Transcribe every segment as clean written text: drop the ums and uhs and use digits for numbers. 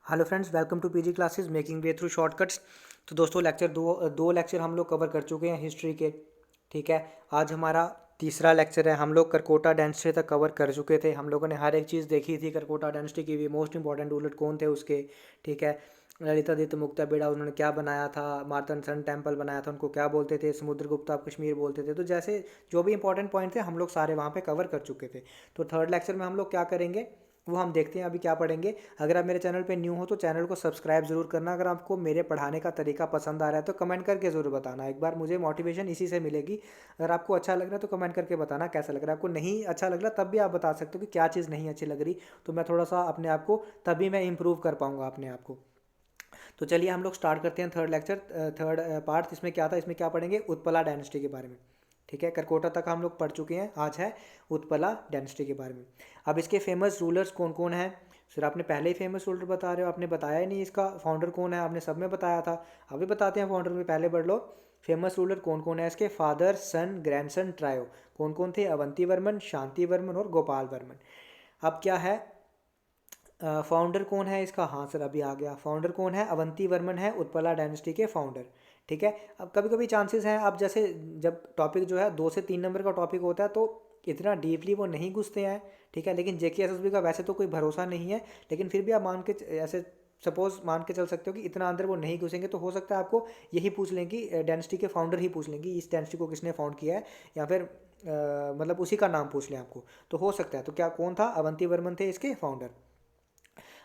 Hello friends, welcome to PG classes making way through shortcuts. तो दोस्तों दो lecture हम लोग कवर कर चुके हैं हिस्ट्री के। ठीक है, आज हमारा तीसरा लेक्चर है। हम लोग करकोटा डायनेस्टी तक कवर कर चुके थे। हम लोगों ने हर एक चीज़ देखी थी करकोटा डायनेस्टी की भी, मोस्ट इंपॉर्टेंट रूलर कौन थे उसके। ठीक है, ललितादित्य मुक्ता बेड़ा उन्होंने क्या बनाया था, मार्तंड सन टेम्पल बनाया था, उनको क्या बोलते थे, समुद्रगुप्त ऑफ कश्मीर बोलते थे। तो जैसे जो भी इंपॉर्टेंट पॉइंट थे हम लोग सारे वहाँ पे कवर कर चुके थे। तो थर्ड लेक्चर में हम लोग क्या करेंगे वो हम देखते हैं अभी क्या पढ़ेंगे। अगर आप मेरे चैनल पे न्यू हो तो चैनल को सब्सक्राइब जरूर करना। अगर आपको मेरे पढ़ाने का तरीका पसंद आ रहा है तो कमेंट करके ज़रूर बताना। एक बार मुझे मोटिवेशन इसी से मिलेगी। अगर आपको अच्छा लग रहा है तो कमेंट करके बताना कैसा लग रहा है। आपको नहीं अच्छा लग रहा तब भी आप बता सकते हो कि क्या चीज़ नहीं अच्छी लग रही, तो मैं थोड़ा सा अपने आप को तभी मैं इंप्रूव कर पाऊँगा अपने आप को। तो चलिए हम लोग स्टार्ट करते हैं थर्ड लेक्चर, थर्ड पार्ट। इसमें क्या था, इसमें क्या पढ़ेंगे, उत्पला डायनेस्टी के बारे में। ठीक है, करकोटा तक हम लोग पढ़ चुके हैं, आज है उत्पला डायनेस्टी के बारे में। अब इसके फेमस रूलर्स कौन कौन हैं। सर आपने पहले ही फेमस रूलर बता रहे हो, आपने बताया ही नहीं इसका फाउंडर कौन है। आपने सब में बताया था, अभी बताते हैं फाउंडर में, पहले पढ़ लो। फेमस रूलर कौन कौन है इसके, फादर सन ग्रैंडसन ट्रायो। कौन कौन थे, अवंती वर्मन, शांति वर्मन और गोपाल वर्मन। अब क्या है, फाउंडर कौन है इसका, हाँ सर अभी आ गया। फाउंडर कौन है, अवंती वर्मन है उत्पला डायनेस्टी के फाउंडर। ठीक है, अब कभी कभी चांसेस हैं, अब जैसे जब टॉपिक जो है 2 से 3 नंबर का टॉपिक होता है तो इतना डीपली वो नहीं घुसते हैं। ठीक है, लेकिन जेकेएसएसबी का वैसे तो कोई भरोसा नहीं है, लेकिन फिर भी आप मान के ऐसे सपोज मान के चल सकते हो कि इतना अंदर वो नहीं घुसेंगे। तो हो सकता है आपको यही पूछ लें कि डायनेस्टी के फाउंडर ही पूछ लेंगे, इस डायनेस्टी को किसने फाउंड किया है, या फिर मतलब उसी का नाम पूछ लें आपको, तो हो सकता है। तो क्या कौन था, अवंती वर्मन थे इसके फाउंडर।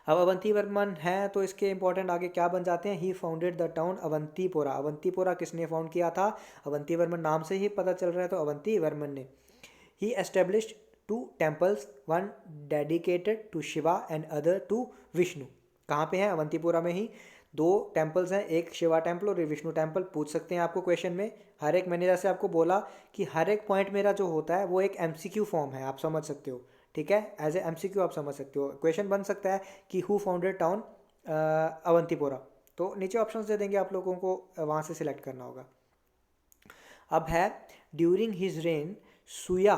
अब अवंती वर्मन है तो इसके इंपॉर्टेंट आगे क्या बन जाते हैं, he founded the town Avantipora. Avantipora किसने फाउंड किया था, अवंती वर्मन, नाम से ही पता चल रहा है तो अवंती वर्मन ने। He established 2 temples, one dedicated to Shiva and other to Vishnu. कहाँ पे है, अवंतीपुरा में ही 2 टेम्पल्स हैं, एक शिवा टेम्पल और एक विष्णु टेम्पल। पूछ सकते हैं आपको क्वेश्चन में। हर एक, मैंने जैसे आपको बोला कि हर एक पॉइंट मेरा जो होता है वो एक एमसीक्यू फॉर्म है, आप समझ सकते हो। ठीक है, एज ए एमसीक्यू आप समझ सकते हो। क्वेश्चन बन सकता है कि हु फाउंडेड टाउन अवंतीपोरा, तो नीचे ऑप्शंस दे देंगे आप लोगों को, वहाँ से सिलेक्ट करना होगा। अब है ड्यूरिंग हिज रेन सुया,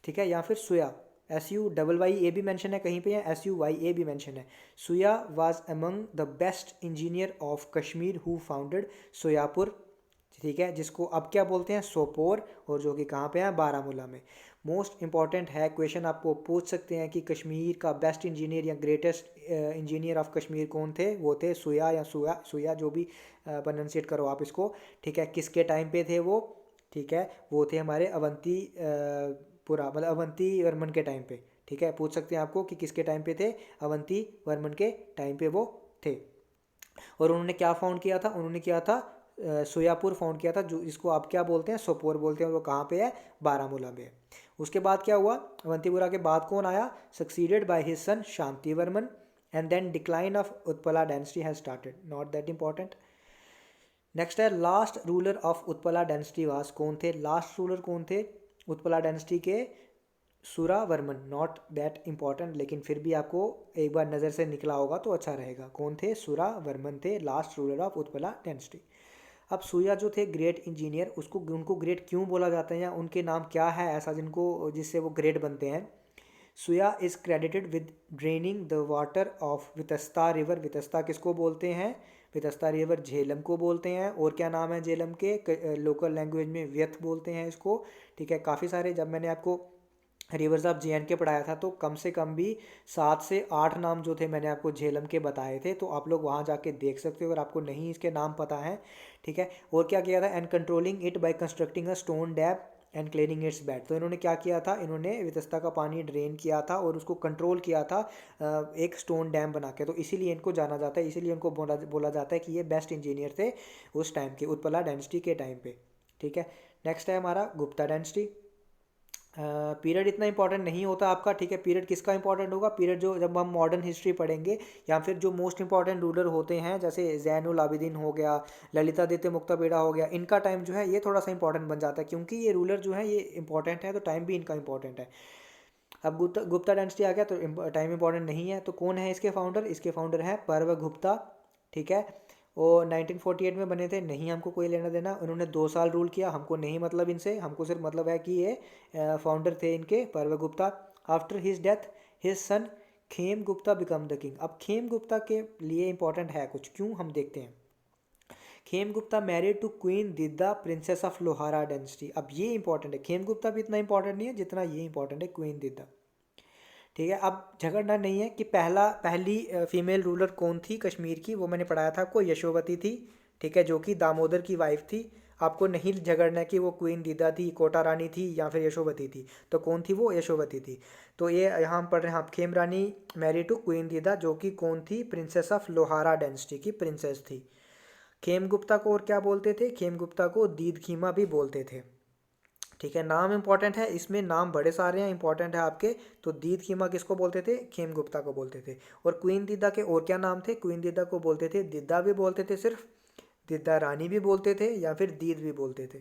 ठीक है, या फिर सुया, SUYY भी मेंशन है कहीं पे, या SUYA भी मेंशन है। Suyya was among the best engineer of Kashmir who founded Suyyapur. ठीक है, जिसको अब क्या बोलते हैं, सोपोर, और जो कि कहाँ पे है, बारामूला में। मोस्ट इंपॉर्टेंट है क्वेश्चन, आपको पूछ सकते हैं कि कश्मीर का बेस्ट इंजीनियर या ग्रेटेस्ट इंजीनियर ऑफ कश्मीर कौन थे, वो थे सुया या सुया, सुया जो भी प्रोनाउंसिएट करो आप इसको। ठीक है, किसके टाइम पे थे वो, ठीक है, वो थे हमारे अवंती पुरा, मतलब अवंती वर्मन के टाइम पे। ठीक है, पूछ सकते हैं आपको कि किसके टाइम पे थे, अवंती वर्मन के टाइम पे वो थे। और उन्होंने क्या फाउंड किया था, उन्होंने किया था सोयापुर फाउंड किया था, जो इसको आप क्या बोलते हैं, सोपोर बोलते हैं। वो कहाँ पे है, बारामूला में है। उसके बाद क्या हुआ, अवंतीपुरा के बाद कौन आया, succeeded by his son Shanti Varman, and then decline of Utpala dynasty has started, not that important. Next है last ruler of Utpala dynasty was, कौन थे लास्ट रूलर, कौन थे उत्पला डायनेस्टी के, सुरावर्मन, नॉट दैट इंपॉर्टेंट, लेकिन फिर भी आपको एक बार नज़र से निकला होगा तो अच्छा रहेगा। कौन थे, सुरावर्मन थे last ruler of Utpala dynasty. अब सूर्या जो थे ग्रेट इंजीनियर, उसको उनको ग्रेट क्यों बोला जाता है, या उनके नाम क्या है ऐसा जिनको जिससे वो ग्रेट बनते हैं। Suyya is credited with draining the water of Vitasta river. Vitasta किसको बोलते हैं, वितस्ता रिवर झेलम को बोलते हैं। और क्या नाम है झेलम के, लोकल लैंग्वेज में व्यथ बोलते हैं इसको। ठीक है, काफ़ी सारे, जब मैंने आपको रिवर्स ऑफ JNK पढ़ाया था तो कम से कम भी 7 से 8 नाम जो थे मैंने आपको झेलम के बताए थे, तो आप लोग वहाँ जाके देख सकते हो अगर आपको नहीं इसके नाम पता है। ठीक है, और क्या किया था, and controlling it by constructing a stone dam and cleaning it's bed. तो इन्होंने क्या किया था, इन्होंने वितस्ता का पानी ड्रेन किया था और उसको कंट्रोल किया था एक स्टोन डैम बना के। तो इसीलिए इनको जाना जाता है, इसीलिए इनको बोला जाता है कि ये बेस्ट इंजीनियर थे उस टाइम के, उत्पला डायनेस्टी के टाइम पे। ठीक है, नेक्स्ट है हमारा गुप्ता डायनेस्टी। पीरियड इतना इंपॉर्टेंट नहीं होता आपका। ठीक है, पीरियड किसका इंपॉर्टेंट होगा, पीरियड जो जब हम मॉडर्न हिस्ट्री पढ़ेंगे, या फिर जो मोस्ट इंपॉर्टेंट रूलर होते हैं जैसे जैनुल आबिदीन हो गया, ललितादित्य मुक्ता बेड़ा हो गया, इनका टाइम जो है ये थोड़ा सा इंपॉर्टेंट बन जाता है, क्योंकि ये रूलर जो है ये इंपॉर्टेंट है तो टाइम भी इनका इंपॉर्टेंट है। अब गुप्ता गुप्ता डायनेस्टी आ गया तो टाइम इंपॉर्टेंट नहीं है। तो कौन है इसके फाउंडर, इसके फाउंडर हैं पर्व गुप्ता। ठीक है, वो 1948 में बने थे, नहीं हमको कोई लेना देना। उन्होंने 2 साल रूल किया, हमको नहीं मतलब इनसे, हमको सिर्फ मतलब है कि ये फाउंडर थे इनके, पर्व Gupta. After his death his son Khem Gupta become the king. अब खेम गुप्ता के लिए इंपॉर्टेंट है कुछ, क्यों हम देखते हैं। Khem Gupta married to queen Didda princess of Lohara dynasty. अब ये इंपॉर्टेंट है, खेम गुप्ता भी इतना इंपॉर्टेंट नहीं है जितना ये इंपॉर्टेंट है क्वीन दिद्दा। ठीक है, अब झगड़ना नहीं है कि पहली फीमेल रूलर कौन थी कश्मीर की, वो मैंने पढ़ाया था आपको, यशोवती थी। ठीक है, जो कि दामोदर की वाइफ थी। आपको नहीं झगड़ना है कि वो क्वीन दिद्दा थी, कोटा रानी थी या फिर यशोवती थी, तो कौन थी वो, यशोवती थी। तो ये यहाँ हम पढ़ रहे हैं, आप खेम रानी मैरी टू क्वीन दिद्दा, जो कि कौन थी, प्रिंसेस ऑफ लोहारा डायनेस्टी की प्रिंसेस थी। खेम गुप्ता को और क्या बोलते थे, खेम गुप्ता को दीद खीमा भी बोलते थे। ठीक है, नाम इंपॉर्टेंट है, इसमें नाम बड़े सारे हैं, इंपॉर्टेंट है आपके। तो दीद खीमा किसको बोलते थे, खेम गुप्ता को बोलते थे। और क्वीन दिद्दा के और क्या नाम थे, क्वीन दिद्दा को बोलते थे दिद्दा भी बोलते थे सिर्फ, दिद्दा रानी भी बोलते थे, या फिर दीद भी बोलते थे।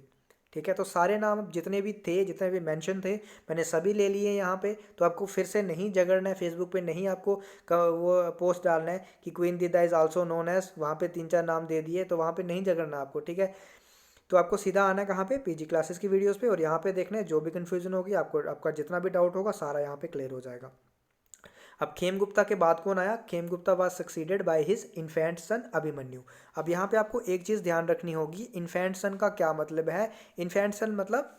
ठीक है, तो सारे नाम जितने भी थे, जितने भी मेंशन थे, मैंने सभी ले लिए यहाँ पे। तो आपको फिर से नहीं झगड़ना है, फेसबुक पे नहीं आपको वो पोस्ट डालना है कि queen Didda is also known as, वहाँ पे 3-4 नाम दे दिए, तो वहाँ पे नहीं झगड़ना आपको। ठीक है, तो आपको सीधा आना है कहाँ पे, पीजी क्लासेस की वीडियोस पे, और यहाँ पे देखना है, जो भी कन्फ्यूजन होगी आपको, आपका जितना भी डाउट होगा सारा यहाँ पे क्लियर हो जाएगा। अब खेमगुप्ता के बाद कौन आया, Kshemagupta was succeeded by his infant son Abhimanyu. अब यहाँ पे आपको एक चीज़ ध्यान रखनी होगी, इन्फेंट सन का क्या मतलब है। इन्फेंट सन मतलब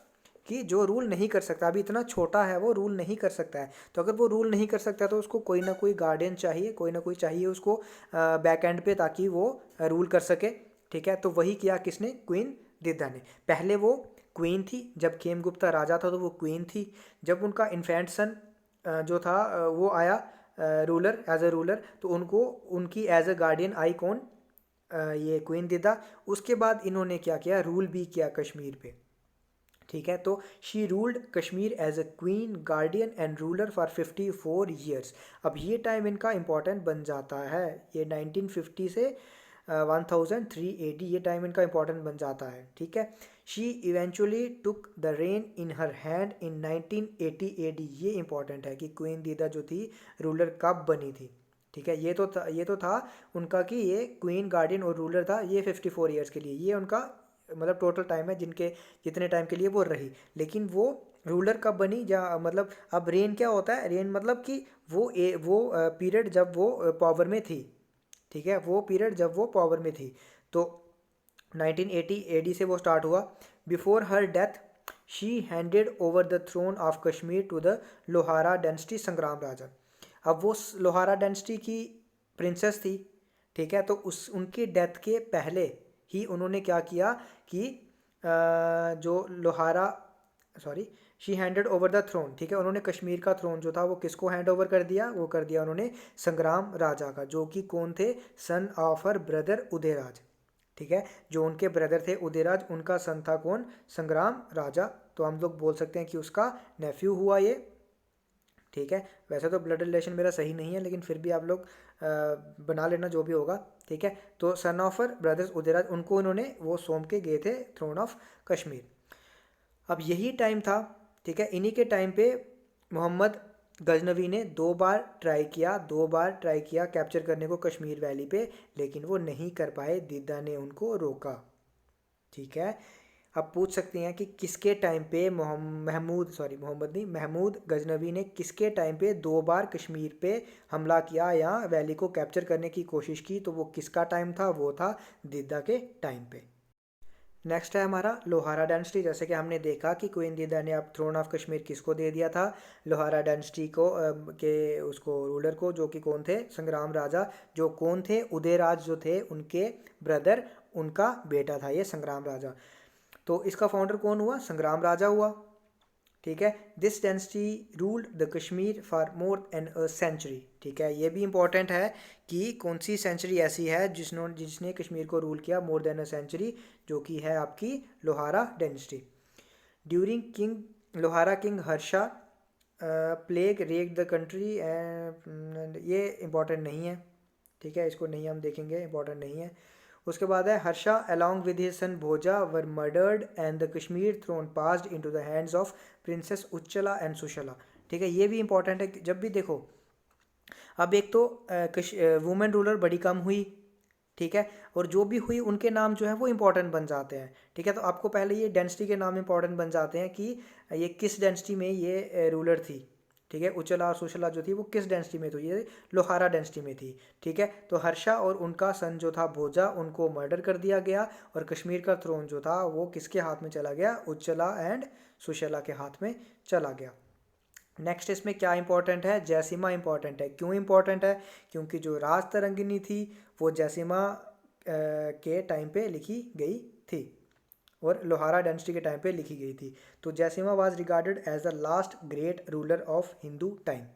कि जो रूल नहीं कर सकता, अभी इतना छोटा है वो रूल नहीं कर सकता है। तो अगर वो रूल नहीं कर सकता तो उसको कोई ना कोई गार्डियन चाहिए, कोई ना कोई चाहिए उसको बैक एंड पे, ताकि वो रूल कर सके। ठीक है, तो वही किया किसने, क्वीन दिद्दा ने। पहले वो क्वीन थी, जब खेमगुप्ता राजा था तो वो क्वीन थी। जब उनका इन्फेंट सन जो था वो आया रूलर, एज अ रूलर, तो उनको उनकी एज अ गार्डियन आई कौन, ये क्वीन दिद्दा। उसके बाद इन्होंने क्या किया, रूल भी किया कश्मीर पे। ठीक है, तो she ruled Kashmir as a queen guardian and ruler for 54 years. अब ये टाइम इनका इंपॉर्टेंट बन जाता है, ये 1950 से 1003 AD, ये टाइम इनका इंपॉर्टेंट बन जाता है। ठीक है, she eventually took the rain in her hand in 1980 AD। ये इंपॉर्टेंट है कि क्वीन दिदा जो थी रूलर कब बनी थी। ठीक है, ये तो था उनका कि ये क्वीन गार्डियन और रूलर था, ये 54 ईयर्स के लिए, ये उनका मतलब टोटल टाइम है जिनके जितने टाइम के लिए वो रही। लेकिन वो रूलर कब बनी, या मतलब अब रेन क्या होता है, रेन मतलब कि वो पीरियड जब वो पावर में थी। ठीक है, वो पीरियड जब वो पावर में थी, तो 1980 AD से वो स्टार्ट हुआ। Before her death she handed over the throne of Kashmir to the Lohara dynasty Sangram Raja. अब वो लोहारा डायनेस्टी की प्रिंसेस थी। ठीक है, तो उस उनकी डेथ के पहले ही उन्होंने क्या किया कि जो Lohara, sorry, she handed over the throne. ठीक है, उन्होंने कश्मीर का थ्रोन जो था वो किसको हैंड ओवर कर दिया, वो कर दिया उन्होंने संग्राम राजा का, जो कि कौन थे, son of her brother Udayraj. ठीक है, जो उनके ब्रदर थे उदयराज, उनका सन था कौन, संग्राम राजा। तो हम लोग बोल सकते हैं कि उसका नेफ्यू हुआ ये। ठीक है, वैसे तो ब्लड रिलेशन मेरा सही नहीं है, लेकिन फिर भी आप लोग बना लेना जो भी होगा। ठीक है, तो सन ऑफ ब्रदर्स उदयराज, उनको इन्होंने वो सौंप के गए थे थ्रोन ऑफ कश्मीर। अब यही टाइम था, ठीक है, इन्हीं के टाइम पे मोहम्मद गजनवी ने 2 बार ट्राई किया कैप्चर करने को कश्मीर वैली पे, लेकिन वो नहीं कर पाए, दिद्दा ने उनको रोका। ठीक है, अब पूछ सकते हैं कि किसके टाइम पे महमूद गजनवी ने किसके टाइम पे 2 बार कश्मीर पे हमला किया या वैली को कैप्चर करने की कोशिश की, तो वो किसका टाइम था, वो था दिद्दा के टाइम पे। नेक्स्ट है हमारा लोहारा डायनेस्टी। जैसे कि हमने देखा कि क्वीन दिद्दा ने अब थ्रोन ऑफ कश्मीर किसको दे दिया था, लोहारा डायनेस्टी को, के उसको रूलर को, जो कि कौन थे, संग्राम राजा। जो कौन थे, उदयराज जो थे उनके ब्रदर, उनका बेटा था ये संग्राम राजा। तो इसका फाउंडर कौन हुआ, संग्राम राजा हुआ। ठीक है, this dynasty ruled the Kashmir for more than a century. ठीक है, ये भी इंपॉर्टेंट है कि कौन सी सेंचुरी ऐसी है जिसने कश्मीर को रूल किया मोर देन अ सेंचुरी, जो कि है आपकी Lohara dynasty. During king Lohara king Harsha plague wreck the country, ये इंपॉर्टेंट नहीं है। ठीक है, इसको नहीं हम देखेंगे, इंपॉर्टेंट नहीं है। उसके बाद है Harsha along with his son Bhoja were murdered and the Kashmir throne passed into the hands of princes Uchchala and Sussala. ठीक है, ये भी इंपॉर्टेंट है, जब भी देखो, अब एक तो वुमेन रूलर बड़ी कम हुई। ठीक है, और जो भी हुई उनके नाम जो है वो इंपॉर्टेंट बन जाते हैं। ठीक है, तो आपको पहले ये डेंसिटी के नाम इंपॉर्टेंट बन जाते हैं कि ये किस डेंसिटी में ये रूलर थी। ठीक है। उच्चला और सुशला जो थी वो किस डेंसिटी में थी, ये लोहारा डेंसिटी में थी। ठीक है। तो हर्षा और उनका सन जो था भोजा, उनको मर्डर कर दिया गया और कश्मीर का थ्रोन जो था वो किसके हाथ में चला गया, उच्चला एंड सुशला के हाथ में चला गया। नेक्स्ट इसमें क्या इंपॉर्टेंट है, जैसिमा इंपॉर्टेंट है। क्यों इंपॉर्टेंट है, क्योंकि जो राज तरंगिनी थी वो जैसिमा के टाइम पे लिखी गई थी और लोहारा डेंसिटी के टाइम पे लिखी गई थी। तो Jaisimha was regarded as the last great ruler of Hindu time.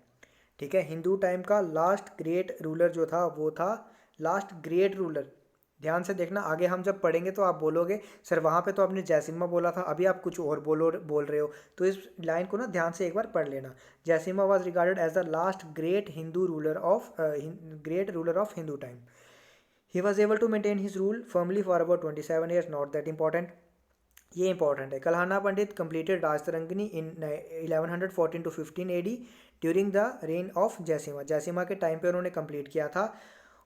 ठीक है। हिंदू टाइम का लास्ट ग्रेट रूलर जो था वो था लास्ट ग्रेट रूलर। ध्यान से देखना, आगे हम जब पढ़ेंगे तो आप बोलोगे सर वहाँ पे तो आपने जैसिमा बोला था, अभी आप कुछ और बोल रहे हो। तो इस लाइन को ना ध्यान से एक बार पढ़ लेना। Jaisimha was regarded as the last great Hindu ruler of great ruler of Hindu time. He was able to maintain his rule firmly for about 27 years, not that important. ये इंपॉर्टेंट है। Kalhana Pandit completed Rajatarangini in 1114 to 15 AD during the reign of Jaisimha. Jaisimha के time पे उन्होंने complete किया था।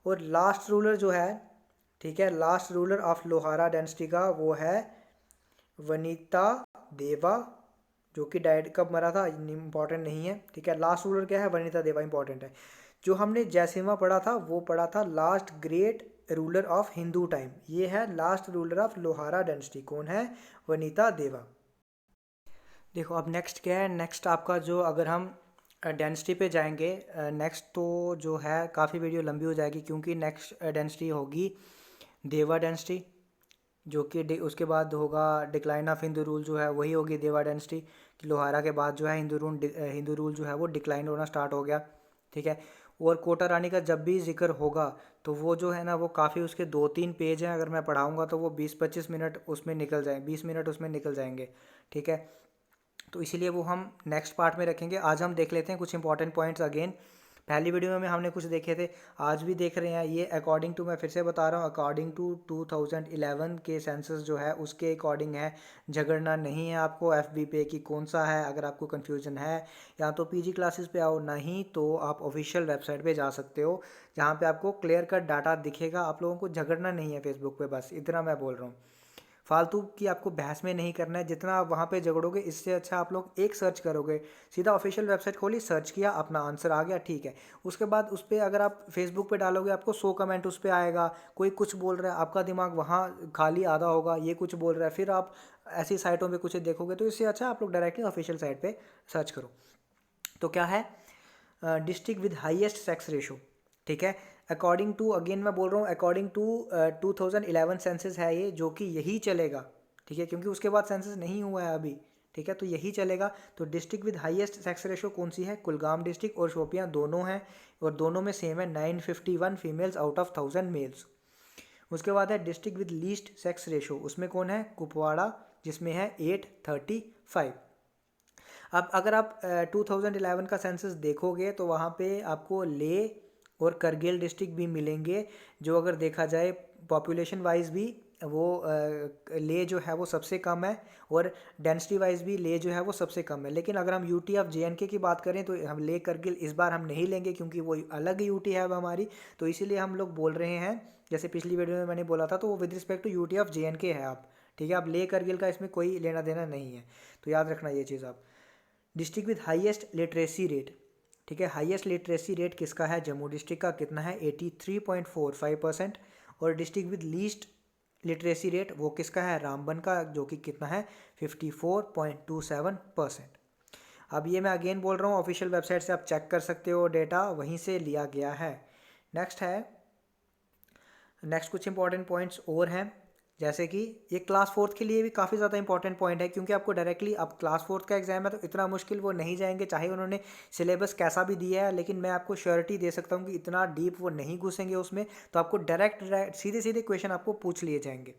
और last ruler जो है, ठीक है, last ruler of Lohara density का वो है वनिता देवा, जो कि डायड कब मरा था इंपॉर्टेंट नहीं है। ठीक है। लास्ट रूलर क्या है, वनिता देवा इंपॉर्टेंट है। जो हमने जैसिमा पढ़ा था वो पढ़ा था last great ruler of Hindu time. ये है last ruler of Lohara density, कौन है, वनिता देवा। देखो अब नेक्स्ट क्या है, नेक्स्ट आपका जो अगर हम डेंसिटी पे जाएंगे नेक्स्ट, तो जो है काफ़ी वीडियो लंबी हो जाएगी क्योंकि नेक्स्ट डेंसिटी होगी देवा डेंसिटी, जो कि उसके बाद होगा डिक्लाइन ऑफ हिंदू रूल, जो है वही होगी देवा डेंसिटी। कि लोहारा के बाद जो है हिंदू रूल जो है वो डिक्लाइन होना स्टार्ट हो गया। ठीक है। और कोटा रानी का जब भी जिक्र होगा तो वो जो है ना वो काफ़ी उसके 2-3 पेज हैं, अगर मैं पढ़ाऊँगा तो वो 20-25 मिनट उसमें निकल जाए, 20 मिनट उसमें निकल जाएंगे। ठीक है। तो इसीलिए वो हम नेक्स्ट पार्ट में रखेंगे। आज हम देख लेते हैं कुछ इंपॉर्टेंट पॉइंट्स अगेन। पहली वीडियो में हमने कुछ देखे थे, आज भी देख रहे हैं। ये अकॉर्डिंग टू, मैं फिर से बता रहा हूँ, अकॉर्डिंग टू 2011 के सेंसस जो है उसके अकॉर्डिंग है। झगड़ना नहीं है आपको FB पे कि कौन सा है। अगर आपको कन्फ्यूजन है या तो PG क्लासेस पे आओ, नहीं तो आप ऑफिशियल वेबसाइट पे जा सकते हो जहाँ पे आपको क्लियर कट डाटा दिखेगा। आप लोगों को झगड़ना नहीं है फेसबुक पे, बस इतना मैं बोल रहा हूँ। फालतू की आपको बहस में नहीं करना है। जितना आप वहाँ पे झगड़ोगे इससे अच्छा आप लोग एक सर्च करोगे, सीधा ऑफिशियल वेबसाइट खोली, सर्च किया, अपना आंसर आ गया, ठीक है। उसके बाद उस पर अगर आप फेसबुक पे डालोगे आपको 100 कमेंट उस पर आएगा, कोई कुछ बोल रहा है, आपका दिमाग वहाँ खाली आधा होगा, ये कुछ बोल रहा है, फिर आप ऐसी साइटों पर कुछ देखोगे। तो इससे अच्छा आप लोग डायरेक्टली ऑफिशियल साइट पर सर्च करो। तो क्या है, district with highest sex ratio. ठीक है। अकॉर्डिंग टू, अगेन मैं बोल रहा हूँ, अकॉर्डिंग टू 2011 सेंसस है ये, जो कि यही चलेगा। ठीक है। क्योंकि उसके बाद सेंसस नहीं हुआ है अभी। ठीक है। तो यही चलेगा। तो district with highest sex ratio कौन सी है, कुलगाम डिस्ट्रिक्ट और शोपियाँ दोनों हैं, और दोनों में सेम है 951 फीमेल्स आउट ऑफ 1000 मेल्स। उसके बाद है district with least sex ratio, उसमें कौन है, कुपवाड़ा, जिसमें है 835। अब अगर आप 2011 का सेंसस देखोगे तो वहाँ पे आपको ले और करगिल डिस्ट्रिक्ट भी मिलेंगे, जो अगर देखा जाए पॉपुलेशन वाइज भी वो ले जो है वो सबसे कम है, और डेंसिटी वाइज भी ले जो है वो सबसे कम है। लेकिन अगर हम यूटी ऑफ JNK की बात करें तो हम ले करगिल इस बार हम नहीं लेंगे, क्योंकि वो अलग यूटी है अब हमारी। तो इसीलिए हम लोग बोल रहे हैं, जैसे पिछली वीडियो में मैंने बोला था, तो वो with respect to UT of JNK है आप। ठीक है। अब ले करगिल का इसमें कोई लेना देना नहीं है, तो याद रखना ये चीज़ आप। District with highest literacy rate. ठीक है। हाईएस्ट लिटरेसी रेट किसका है, जम्मू डिस्ट्रिक्ट का, कितना है, 83.45%। और district with least literacy rate वो किसका है, रामबन का, जो कि कितना है, 54.27%। अब ये मैं अगेन बोल रहा हूँ, ऑफिशियल वेबसाइट से आप चेक कर सकते हो, डेटा वहीं से लिया गया है। नेक्स्ट कुछ इंपॉर्टेंट पॉइंट्स और हैं, जैसे कि ये क्लास 4th के लिए भी काफ़ी ज़्यादा इंपॉर्टेंट पॉइंट है, क्योंकि आपको डायरेक्टली, अब क्लास 4th का एग्जाम है तो इतना मुश्किल वो नहीं जाएंगे, चाहे उन्होंने सिलेबस कैसा भी दिया है। लेकिन मैं आपको श्योरिटी दे सकता हूँ कि इतना डीप वो नहीं घुसेंगे उसमें, तो आपको डायरेक्ट सीधे सीधे क्वेश्चन आपको पूछ लिए जाएंगे।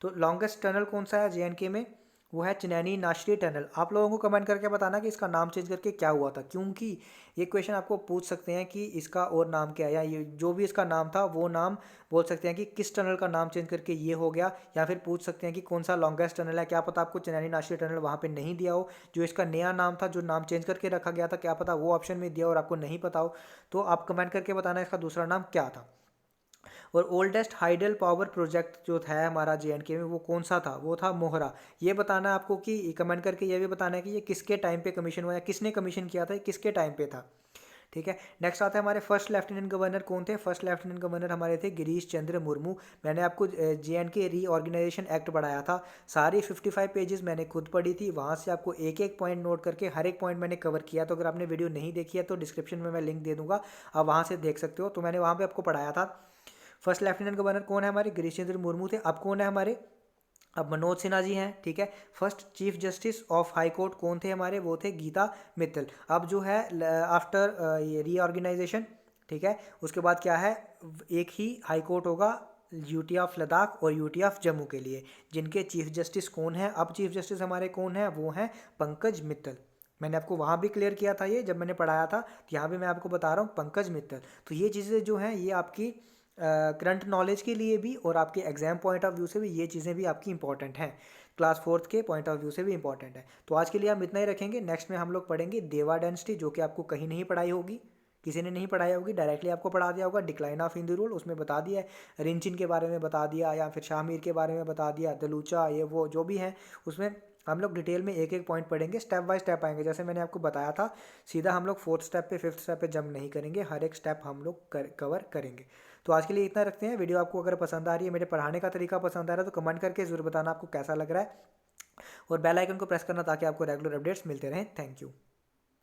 तो लॉन्गेस्ट टनल कौन सा है JNK में, वो है चिनैनी नाशरी टनल। आप लोगों को कमेंट करके बताना कि इसका नाम चेंज करके क्या हुआ था, क्योंकि ये क्वेश्चन आपको पूछ सकते हैं कि इसका और नाम क्या है, या ये जो भी इसका नाम था वो नाम बोल सकते हैं कि किस टनल का नाम चेंज करके ये हो गया, या फिर पूछ सकते हैं कि कौन सा लॉन्गेस्ट टनल है। क्या पता आपको चिनैनी नाशरी टनल वहाँ पे नहीं दिया हो, जो इसका नया नाम था, जो नाम चेंज करके रखा गया था, क्या पता वो ऑप्शन में दिया और आपको नहीं पता हो। तो आप कमेंट करके बताना इसका दूसरा नाम क्या था। और ओल्डेस्ट हाइडल पावर प्रोजेक्ट जो था हमारा JNK में वो कौन सा था, वो था मोहरा। ये बताना है आपको कि कमेंट करके ये भी बताना है कि ये किसके टाइम पे कमीशन हुआ है, किसने कमीशन किया था, ये किसके टाइम पे था। ठीक है, नेक्स्ट आता है हमारे फर्स्ट लेफ्टिनेंट गवर्नर कौन थे। फर्स्ट लेफ्टिनेंट गवर्नर हमारे थे गिरीश चंद्र मुर्मू। मैंने आपको JNK रीऑर्गेनाइजेशन एक्ट पढ़ाया था, सारी 55 पेजेस मैंने खुद पढ़ी थी, वहाँ से आपको एक एक पॉइंट नोट करके हर एक पॉइंट मैंने कवर किया। तो अगर आपने वीडियो नहीं देखी है तो डिस्क्रिप्शन में मैं लिंक दे दूंगा, आप वहाँ से देख सकते हो। तो मैंने वहाँ पर आपको पढ़ाया था। फर्स्ट लेफ्टिनेंट गवर्नर कौन है हमारे, गिरीश चंद्र मुर्मू थे। अब कौन है हमारे, अब मनोज सिन्हा जी हैं। ठीक है, first chief justice of high court कौन थे हमारे, वो थे गीता मित्तल। अब जो है आफ्टर ये रीऑर्गेनाइजेशन, ठीक है, उसके बाद क्या है, एक ही हाई कोर्ट होगा यूटी ऑफ लद्दाख और यूटी ऑफ जम्मू के लिए, जिनके चीफ जस्टिस कौन है। अब चीफ जस्टिस हमारे कौन है, वो हैं पंकज मित्तल। मैंने आपको वहाँ भी क्लियर किया था ये जब मैंने पढ़ाया था, तो यहाँ भी मैं आपको बता रहा हूँ पंकज मित्तल। तो ये चीज़ें जो हैं ये आपकी करंट नॉलेज के लिए भी और आपके एग्जाम पॉइंट ऑफ व्यू से भी ये चीज़ें भी आपकी इंपॉर्टेंट हैं, क्लास फोर्थ के पॉइंट ऑफ व्यू से भी इंपॉर्टेंट है। तो आज के लिए हम इतना ही रखेंगे। नेक्स्ट में हम लोग पढ़ेंगे देवा डायनेस्टी, जो कि आपको कहीं नहीं पढ़ाई होगी, किसी ने नहीं पढ़ाई होगी, डायरेक्टली आपको पढ़ा दिया होगा। डिक्लाइन ऑफ हिंदू रूल उसमें बता दिया है, रिंचिन के बारे में बता दिया, या फिर शाहमीर के बारे में बता दिया, दलूचा, ये वो जो भी हैं उसमें हम लोग डिटेल में एक एक पॉइंट पढ़ेंगे, स्टेप बाय स्टेप आएंगे। जैसे मैंने आपको बताया था, सीधा हम लोग फोर्थ स्टेप पे फिफ्थ स्टेप पे जंप नहीं करेंगे, हर एक स्टेप हम लोग कवर करेंगे। तो आज के लिए इतना रखते हैं। वीडियो आपको अगर पसंद आ रही है, मेरे पढ़ाने का तरीका पसंद आ रहा है, तो कमेंट करके ज़रूर बताना आपको कैसा लग रहा है, और बेल आइकन को प्रेस करना ताकि आपको रेगुलर अपडेट्स मिलते रहें। Thank you.